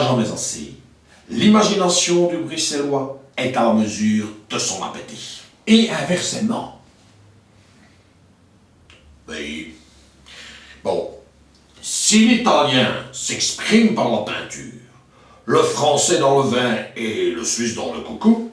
là j'en ai assez. L'imagination du Bruxellois est à la mesure de son appétit. Et inversement. Oui. Bon, si l'italien s'exprime par la peinture, le français dans le vin et le suisse dans le coucou,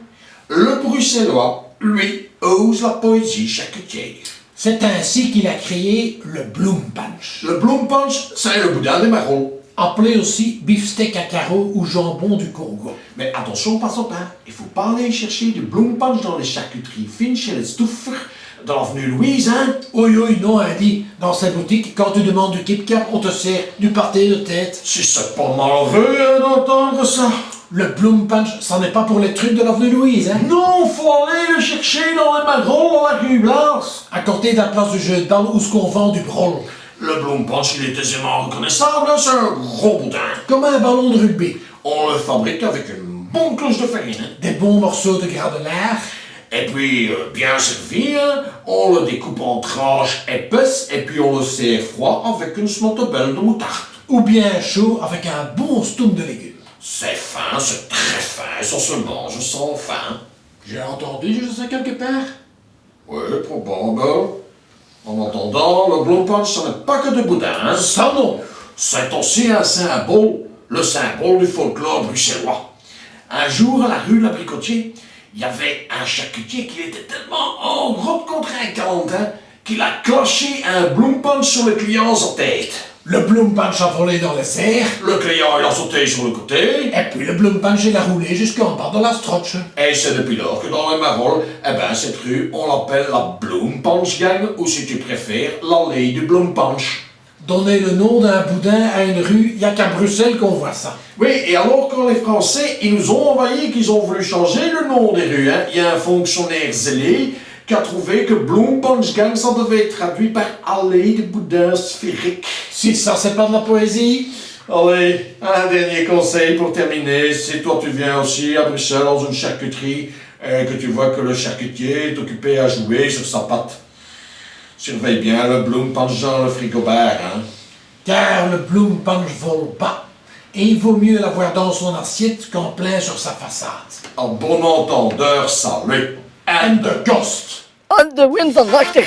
le bruxellois, lui, ose la poésie charcutière. C'est ainsi qu'il a créé le Bloom Punch, Le Bloom Punch, c'est le boudin des marrons. appelé aussi beefsteak à carreaux ou jambon du Congo. Mais attention, pas au pain. Il faut pas aller chercher du Bloom Punch dans les charcuteries fines chez les Stouffers de l'avenue Louise, hein? Oui, oui, non, Andy. Dans sa boutique, quand tu demandes du Kit Kat, on te sert du pâté de tête. Si c'est pas malheureux d'entendre ça. Le Bloom Punch, ça n'est pas pour les trucs de l'avenue Louise, hein? Non, faut aller le chercher dans les marrons dans la rue Blas. À côté de la place du jeu de balle où ce qu'on vend du brol. Le Bloom Punch, il est aisément reconnaissable, c'est un gros boudin. Comme un ballon de rugby. On le fabrique avec une bonne cloche de farine. Hein. Des bons morceaux de gras de l'air. Et puis, bien servi, hein, on le découpe en tranches épaisses et puis on le sert froid avec une snottebelle de moutarde. Ou bien chaud avec un bon stoum de légumes. C'est fin, c'est très fin, ça se mange sans faim. J'ai entendu, je sais quelque part. Oui, probable. En attendant, le Bloom Punch, ce n'est pas que de boudin, hein. Ça non. C'est aussi un symbole, le symbole du folklore bruxellois. Un jour, à la rue Labricotier, il y avait un charcutier qui était tellement en grotte contrainte hein, qu'il a cloché un Bloom Punch sur le client en tête. Le Bloom Punch a volé dans les airs. Le client, il a sauté sur le côté. Et puis le Bloom Punch, il a roulé jusqu'en bas de la strotche. Et c'est depuis lors que dans les Marolles, eh ben, cette rue, on l'appelle la Bloom Punch Gang, ou si tu préfères, l'allée du Bloom Punch. Donner le nom d'un boudin à une rue, il n'y a qu'à Bruxelles qu'on voit ça. Oui, et alors quand les Français, ils nous ont envoyé qu'ils ont voulu changer le nom des rues, hein, il y a un fonctionnaire zélé qui a trouvé que Bloom Punch Gang, ça devait être traduit par allée de boudin sphérique. Si ça, c'est pas de la poésie. Allez, un dernier conseil pour terminer. Si toi tu viens aussi à Bruxelles dans une charcuterie et que tu vois que le charcutier est occupé à jouer sur sa patte, surveille bien le Bloom Punch dans le frigobert, hein. Car le Bloom Punch vole bas. Et il vaut mieux l'avoir dans son assiette qu'en plein sur sa façade. En bon entendeur, salut. And the ghost. Und de wind van achter.